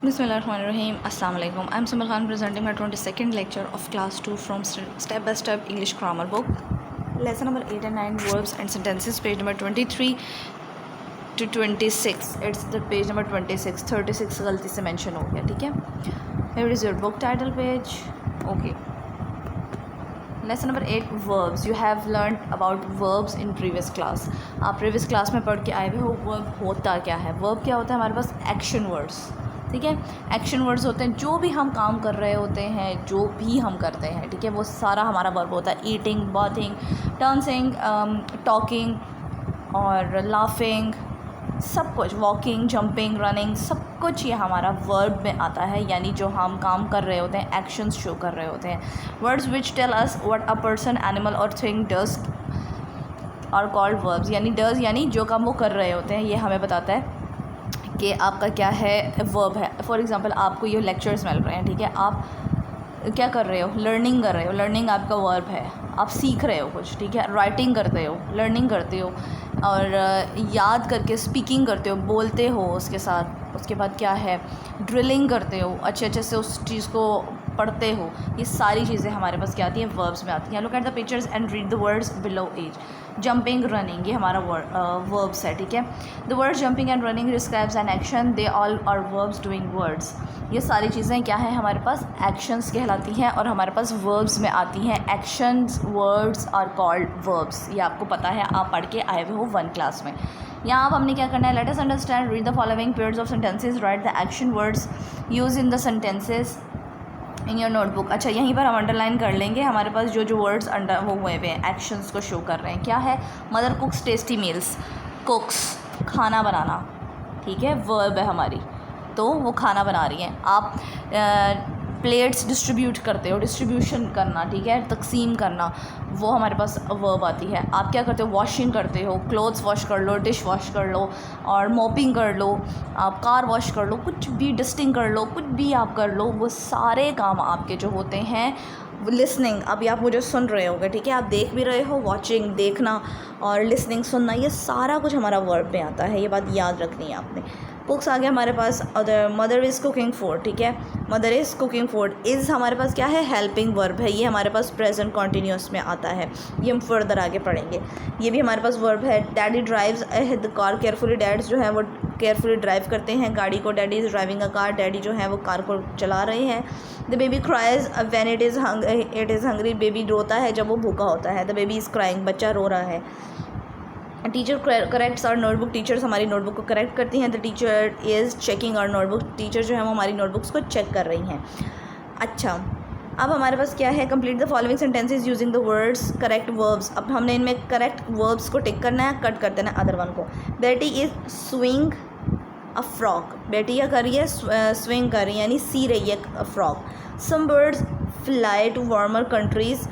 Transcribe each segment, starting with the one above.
Bismillahirrahmanirrahim. Assalamu alaikum. I'm Sumal Khan presenting my 22nd lecture of class 2 from Step by Step English Grammar book. Lesson number 8 and 9, verbs and sentences, page number 23 to 26. It's the page number 26. 36 गलती से mention हो गया, ठीक है. Here is your book title page. Okay. Lesson number 8, verbs. You have learned about verbs in previous class. आप previous class में पढ़ के आए हुए हो verb होता क्या है. Verb क्या होता है हमारे पास? Action words. ठीक है. एक्शन वर्ड्स होते हैं जो भी हम काम कर रहे होते हैं, जो भी हम करते हैं, ठीक है, वो सारा हमारा वर्ब होता है. ईटिंग, बाथिंग, डांसिंग, टॉकिंग और लाफिंग, सब कुछ, वॉकिंग, जंपिंग, रनिंग, सब कुछ ये हमारा वर्ब में आता है. यानी जो हम काम कर रहे होते हैं, एक्शंस शो कर रहे होते हैं. Words which tell us what a person, animal or thing does are called verbs. यानी डज यानी जो काम वो कर रहे होते हैं, ये हमें बताता है कि आपका क्या है, वर्ब है. फॉर एग्ज़ाम्पल आपको ये लेक्चर्स मिल रहे हैं, ठीक है, आप क्या कर रहे हो, लर्निंग कर रहे हो, लर्निंग आपका वर्ब है. आप सीख रहे हो कुछ, ठीक है, राइटिंग करते हो, लर्निंग करते हो, और याद करके स्पीकिंग करते हो, बोलते हो उसके साथ. उसके बाद क्या है, ड्रिलिंग करते हो, अच्छे से उस चीज़ को पढ़ते हो. ये सारी चीज़ें हमारे पास क्या आती हैं, वर्ब्स में आती हैं. Look at the pictures and read the words below as. Jumping, running, ये हमारा वर्ब्स है, ठीक है. The words jumping and running describes an action, they all are verbs doing words. ये सारी चीज़ें क्या हैं हमारे पास, एक्शंस कहलाती हैं और हमारे पास वर्ब्स में आती हैं. Actions words are called verbs. ये आपको पता है, आप पढ़ के आए हुए हो 1 क्लास में. यहाँ अब हमने क्या करना है, let us understand, read the following pairs of sentences, right the action words use in the sentences in your notebook. अच्छा, यहीं पर हम अंडरलाइन कर लेंगे हमारे पास जो जो वर्ड्स अंडर वो हुए हुए हैं, एक्शंस को शो कर रहे हैं. क्या है, मदर कुक्स टेस्टी मील्स. कुक्स, खाना बनाना, ठीक है, वर्ब है हमारी, तो वो खाना बना रही हैं. आप प्लेट्स डिस्ट्रीब्यूट करते हो, डिस्ट्रीब्यूशन करना, ठीक है, तकसीम करना, वो हमारे पास वर्ब आती है. आप क्या करते हो, वॉशिंग करते हो, क्लोथ्स वॉश कर लो, डिश वॉश कर लो, और मोपिंग कर लो, आप कार वॉश कर लो, कुछ भी, डस्टिंग कर लो, कुछ भी आप कर लो, वो सारे काम आपके जो होते हैं. लिसनिंग, अभी आप मुझे सुन रहे होगे, ठीक है, आप देख भी रहे हो, वॉचिंग देखना और लिसनिंग सुनना, ये सारा कुछ हमारा वर्ब में आता है. ये बात याद रखनी है आपने. कुक्स आ गया हमारे पास, other, mother is cooking food, ठीक है, mother is cooking food. Is हमारे पास क्या है, हेल्पिंग वर्ब है. ये हमारे पास प्रेजेंट कॉन्टीन्यूस में आता है, ये हम फर्दर आगे पढ़ेंगे. ये भी हमारे पास वर्ब है. Daddy drives the car carefully. Dads जो है वो केयरफुली ड्राइव करते हैं गाड़ी को. Daddy is driving a car. Daddy जो है वो कार को चला रहे हैं. The baby cries when it is hungry. Baby रोता है जब वो भूखा होता है. द बेबी इज़ क्राइंग, बच्चा रो रहा है. Teacher corrects our notebook. Teachers हमारी नोटबुक को करेक्ट करती हैं. The teacher is checking our notebook. Teacher जो है वो हमारी नोटबुक्स को चेक कर रही हैं. अच्छा, अब हमारे पास क्या है, complete the following sentences using the words correct verbs. अब हमने इनमें करेक्ट वर्ब्स को टिक करना है, कट कर देना है अदर वन को. बेटी इज़ स्विंग अ फ्रॉक. बेटी क्या कर रही है, स्विंग कर रही है, यानी सी रही है frock. Some birds fly to warmer countries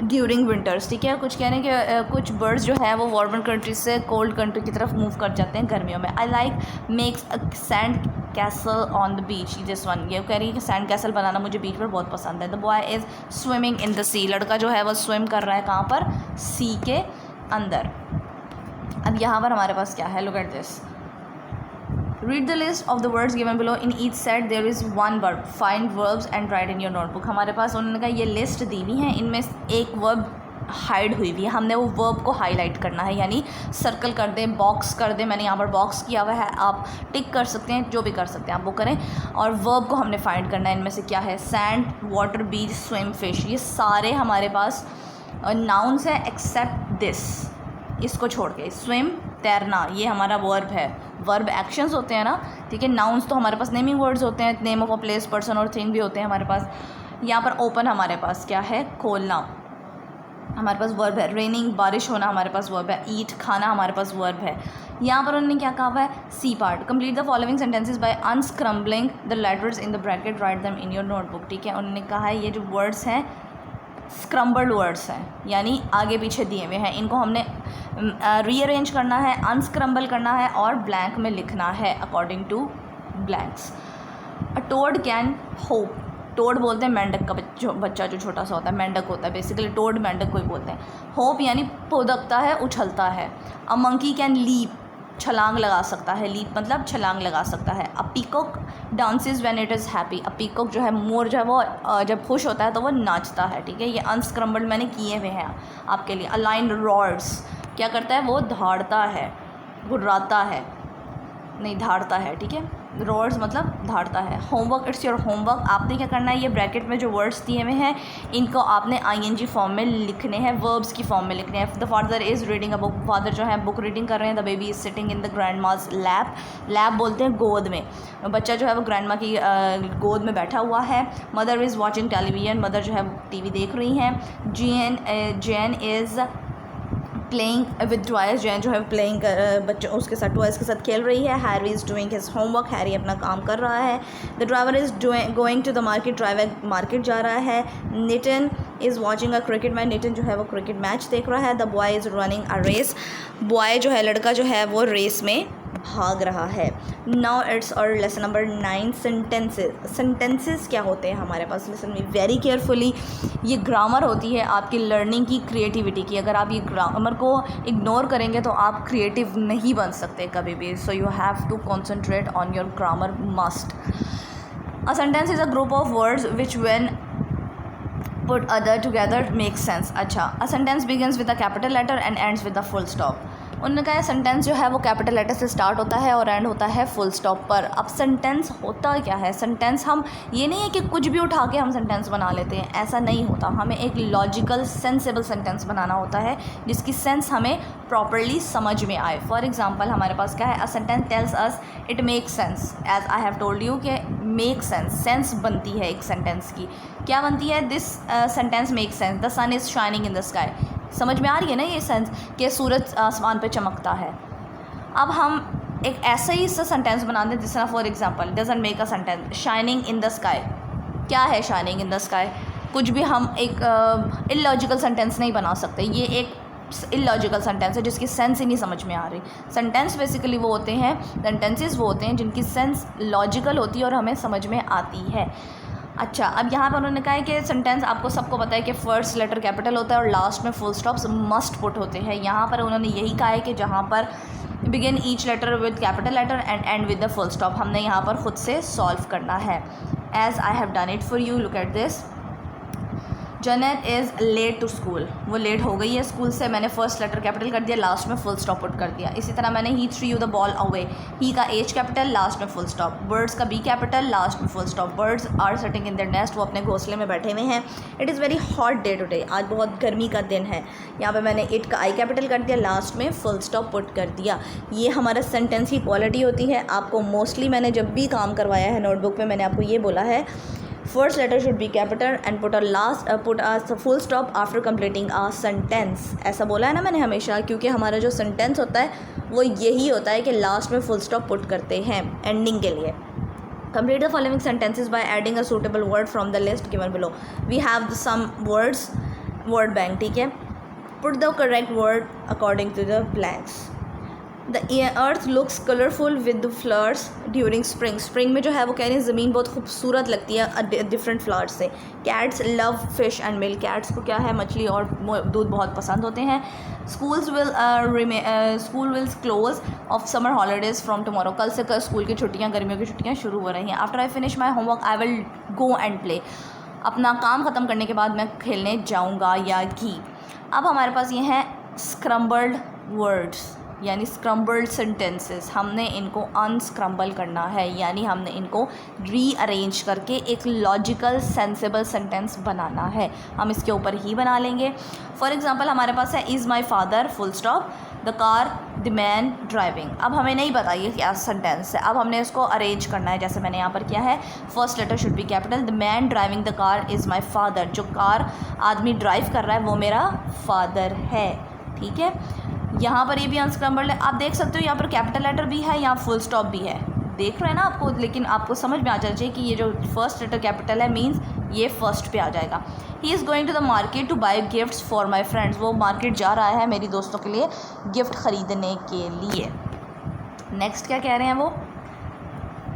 during winters, ठीक है, कुछ कहने के कुछ बर्ड्स जो है वो वार्मर कंट्री से कोल्ड कंट्री की तरफ मूव कर जाते हैं गर्मियों में. I like makes a sand castle on the beach. This one, ये कह रही है कि सैंड कैसल बनाना मुझे बीच पर बहुत पसंद है. The boy is swimming in the sea. लड़का जो है वो स्विम कर रहा है कहाँ पर, सी के अंदर. अब यहाँ पर हमारे पास क्या है, look at this. Read the list of the words given below. In each set there is one verb. Find verbs and write in your notebook. हमारे पास उन्होंने कहा ये लिस्ट दी हुई है, इनमें एक वर्ब हाइड हुई हुई है. हमने वो वर्ब को हाईलाइट करना है, यानी सर्कल कर दें, बॉक्स कर दें. मैंने यहाँ पर बॉक्स किया हुआ है, आप टिक कर सकते हैं, जो भी कर सकते हैं आप वो करें. और वर्ब को हमने फाइंड करना है. इनमें से क्या है, सैंड, वाटर, बीच, स्विम, फिश. ये सारे हमारे पास नाउन्स हैं एक्सेप्ट दिस, इसको छोड़ के. स्विम, तैरना, ये हमारा वर्ब है. वर्ब एक्शंस होते हैं ना, ठीक है. नाउन्स तो हमारे पास नेमिंग वर्ड्स होते हैं, name of a place, person और थिंग भी होते हैं हमारे पास. यहाँ पर ओपन हमारे पास क्या है, खोलना, हमारे पास वर्ब है. रेनिंग, बारिश होना, हमारे पास वर्ब है. ईट, खाना, हमारे पास वर्ब है. यहाँ पर उन्होंने क्या कहा हुआ है, C part. Complete the following sentences by unscrambling the letters in the bracket, write them in your notebook, ठीक है. उन्होंने कहा है ये जो वर्ड्स हैं स्क्रम्बल्ड वर्ड्स हैं, यानी आगे पीछे दिए हुए हैं, इनको हमने रीअरेंज करना है, अनस्क्रम्बल करना है और ब्लैंक में लिखना है according to blanks. A toad can hop. Toad बोलते हैं मेंढक का बच्चा जो छोटा सा होता है, मेंढक होता है बेसिकली. टोड मेंढक को ही बोलते हैं. होप यानी पोदकता है, उछलता है. A monkey can leap. छलांग लगा सकता है, लीप मतलब छलांग लगा सकता है। अ peacock dances when it is happy. A peacock जो है मोर जो है वो जब खुश होता है तो वो नाचता है, ठीक है। ये अनस्क्रम्बल्ड मैंने किए हुए हैं आपके लिए। अ लायन रोर्स, क्या करता है वो धाड़ता है, घुर्राता है, नहीं धाड़ता है, ठीक है। रोर्स मतलब धाड़ता है। Homework, it's your homework. आपने क्या करना है, ये ब्रैकेट में जो वर्ड्स दिए हुए हैं इनको आपने आईएनजी फॉर्म में लिखने हैं, वर्ब्स की फॉर्म में लिखने हैं। The father is reading a book, father जो है बुक रीडिंग कर रहे हैं। The baby is sitting in the grand माज लैप, लैप बोलते हैं गोद में, बच्चा जो है वो ग्रैंड माँ की गोद में बैठा हुआ है। Mother is watching television, mother जो है टीवी देख रही हैं। Jain is playing with toys, Jain जो है प्लेइंग बच्चों उसके साथ टॉयज़ के साथ खेल रही है। Harry is doing his homework, Harry अपना काम कर रहा है। The driver is going to the market, driver market जा रहा है। Nitin is watching a cricket match, Nitin जो है वो क्रिकेट मैच देख रहा है। The boy is running a race, boy जो है लड़का जो है वो रेस में भाग रहा है। नाउ इट्स और लेसन नंबर 9 सेंटेंसेस। सेंटेंसेस क्या होते हैं हमारे पास, लिसन मी वेरी केयरफुली। ये ग्रामर होती है आपकी लर्निंग की, क्रिएटिविटी की। अगर आप ये ग्रामर को इग्नोर करेंगे तो आप क्रिएटिव नहीं बन सकते कभी भी। So you have to concentrate on your grammar must. A sentence is a group of words which when put other together makes sense। अच्छा, a sentence begins with a capital letter and ends with a full stop। उन्होंने कहा sentence जो है वो capital letter से start होता है और एंड होता है फुल स्टॉप पर। अब सेंटेंस होता क्या है, सेंटेंस हम ये नहीं है कि कुछ भी उठा के हम सेंटेंस बना लेते हैं, ऐसा नहीं होता। हमें एक लॉजिकल सेंसेबल सेंटेंस बनाना होता है जिसकी सेंस हमें प्रॉपरली समझ में आए। फॉर एग्जांपल हमारे पास क्या है, a sentence tells us it makes sense. As I have told you कि मेक सेंस, सेंस बनती है एक सेंटेंस की। क्या बनती है, this sentence make sense, the sun is shining in the sky. समझ में आ रही है ना ये सेंस कि सूरज आसमान पे चमकता है। अब हम एक ऐसा ही सा सेंटेंस बनाते हैं जिस तरह for example doesn't make a sentence, shining in the sky. क्या है शाइनिंग इन द स्काई, कुछ भी हम एक इलॉजिकल सेंटेंस नहीं बना सकते। ये एक इलॉजिकल सेंटेंस है जिसकी सेंस ही नहीं समझ में आ रही। सेंटेंस बेसिकली वो होते हैं, सेंटेंसेस वो होते हैं जिनकी सेंस लॉजिकल होती है और हमें समझ में आती है। अच्छा, अब यहाँ पर उन्होंने कहा है कि सेंटेंस आपको सबको पता है कि फर्स्ट लेटर कैपिटल होता है और लास्ट में फुल स्टॉप्स मस्ट पुट होते हैं। यहाँ पर उन्होंने यही कहा है कि जहाँ पर begin each letter with capital letter and end with the full stop, हमने यहाँ पर ख़ुद से सॉल्व करना है। As I have done it for you, look at this. Janet is late to school, वो लेट हो गई है स्कूल से, मैंने फर्स्ट लेटर कैपिटल कर दिया, लास्ट में फुल स्टॉप पुट कर दिया। इसी तरह मैंने he threw you the ball away, he का एच कैपिटल, लास्ट में फुल स्टॉप। बर्ड्स का बी कैपिटल, लास्ट में full stop. Birds are sitting in their nest, वो अपने घोंसले में बैठे हुए हैं। It is very hot day today, आज बहुत गर्मी का दिन है। यहाँ पे मैंने इट का आई कैपिटल कर दिया, लास्ट में फुल स्टॉप पुट कर दिया। ये हमारा सेंटेंस की क्वालिटी होती है। आपको मोस्टली मैंने जब भी काम करवाया है नोटबुक में, मैंने आपको ये बोला है first letter should be capital and put a full stop after completing a sentence. ऐसा बोला है ना मैंने हमेशा, क्योंकि हमारा जो सेंटेंस होता है वो यही होता है कि लास्ट में फुल स्टॉप पुट करते हैं एंडिंग के लिए। Complete the following sentences by adding a suitable word from the list given below। We have some words, word bank, ठीक है। Put the correct word according to the blanks। The earth looks colourful with the flowers during spring। Spring में जो है वो कह रही है ज़मीन बहुत खूबसूरत लगती है डिफरेंट फ्लावर्स से। Cats love fish and milk, cats को क्या है, मछली और दूध बहुत पसंद होते हैं। School will close of summer holidays from tomorrow, कल से स्कूल की छुट्टियाँ, गर्मियों की छुट्टियाँ शुरू हो रही हैं। After I finish my homework I will go and play, अपना काम ख़त्म करने के बाद मैं खेलने जाऊँगा या घी। अब हमारे पास ये हैं स्क्रम्बल्ड वर्ड्स यानी स्क्रम्बल्ड सेंटेंसेस। हमने इनको अनस्क्रम्बल करना है, यानी हमने इनको रीअरेंज करके एक लॉजिकल सेंसेबल सेंटेंस बनाना है। हम इसके ऊपर ही बना लेंगे। फॉर एग्जांपल हमारे पास है is my father full stop the car the man driving. अब हमें नहीं पता ये क्या सेंटेंस है, अब हमने इसको अरेंज करना है जैसे मैंने यहाँ पर किया है। First letter should be capital, the man driving the car is my father, जो कार आदमी ड्राइव कर रहा है वो मेरा फादर है, ठीक है। यहाँ पर ये भी अनस्क्रम्बल्ड है, आप देख सकते हो यहाँ पर कैपिटल लेटर भी है, यहाँ फुल स्टॉप भी है, देख रहे हैं ना आपको, लेकिन आपको समझ में आ जाना चाहिए कि ये जो फर्स्ट लेटर कैपिटल है मीन्स ये फर्स्ट पे आ जाएगा। He is going to the market to buy gifts for my friends, वो मार्केट जा रहा है मेरी दोस्तों के लिए गिफ्ट ख़रीदने के लिए। नेक्स्ट क्या कह रहे हैं वो,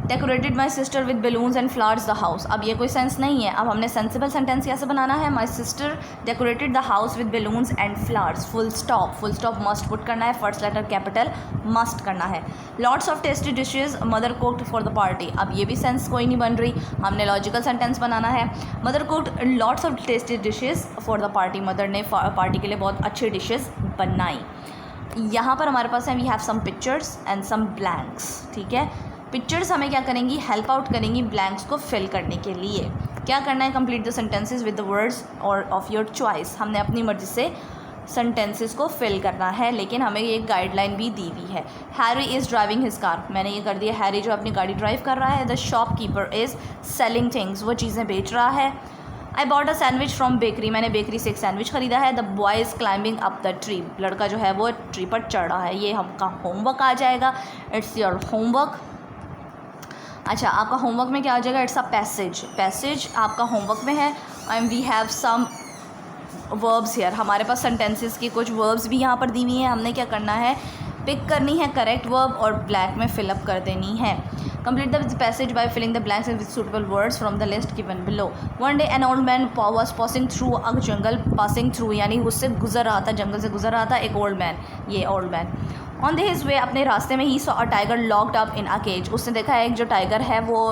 decorated my sister with balloons and flowers the house. अब ये कोई सेंस नहीं है, अब हमने सेंसिबल सेंटेंस कैसे बनाना है। My sister decorated the house with balloons and flowers, full stop must put करना है, फर्स्ट लेटर कैपिटल मस्ट करना है। Lots of tasty dishes mother cooked for the party. अब ये भी सेंस कोई नहीं बन रही, हमने लॉजिकल सेंटेंस बनाना है। Mother cooked lots of tasty dishes for the party, mother ने पार्टी के लिए बहुत अच्छी डिशेज़ बनाई। यहाँ पर हमारे पास है we have some pictures and some blanks, ठीक है। पिक्चर्स हमें क्या करेंगी, हेल्प आउट करेंगी ब्लैंक्स को फिल करने के लिए। क्या करना है, complete the sentences with the words और ऑफ योर चॉइस। हमने अपनी मर्ज़ी से सेंटेंसेस को फिल करना है, लेकिन हमें एक गाइडलाइन भी दी हुई है। Harry is driving his car, मैंने ये कर दिया, हैरी जो अपनी गाड़ी ड्राइव कर रहा है। The shopkeeper is selling things, वो चीज़ें बेच रहा है। I bought a sandwich from bakery, मैंने बेकरी से एक सैंडविच ख़रीदा है। The boy is climbing up the tree, लड़का जो है वो ट्री पर चढ़ रहा है। ये हमका होमवर्क आ जाएगा, इट्स योर होमवर्क। अच्छा, आपका होमवर्क में क्या आ जाएगा, इट्स अ पैसेज आपका होमवर्क में है। And we have some verbs here, हमारे पास सेंटेंसेस की कुछ वर्ब्स भी यहाँ पर दी हुई हैं। हमने क्या करना है, पिक करनी है करेक्ट वर्ब और ब्लैंक में फिलअप कर देनी है। Complete the passage by filling the blanks with suitable words from the list given below. One day an old man was passing through a jungle, passing through यानी उससे गुजर रहा था, जंगल से गुजर रहा था एक ओल्ड मैन, ये old man. On the his way, अपने रास्ते में he saw a tiger locked up in a cage, उसने देखा है एक जो टाइगर है वो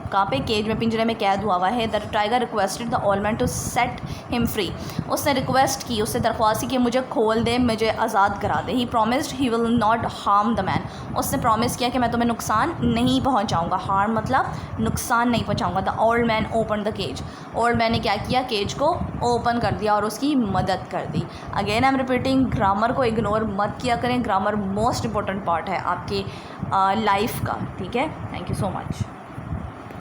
कहाँ पे, केज में, पिंजरे में कैद हुआ है। The tiger requested the old man to set him free, उसने रिक्वेस्ट की, उससे दरख्वास्त की कि मुझे खोल दे, मुझे आज़ाद करा दे। He promised he will not harm the man, उसने प्रॉमिस किया कि मैं तुम्हें नुकसान नहीं पहुँचाऊँगा। हार्म मतलब नुकसान नहीं पहुँचाऊँगा। The old man open the cage, old man ने क्या किया, केज को ओपन कर दिया और उसकी मदद कर दी। Again I am repeating, grammar को इग्नोर मत किया करें, ग्रामर मोस्ट इंपॉर्टेंट पार्ट है आपकी लाइफ का, ठीक है। Thank you so much.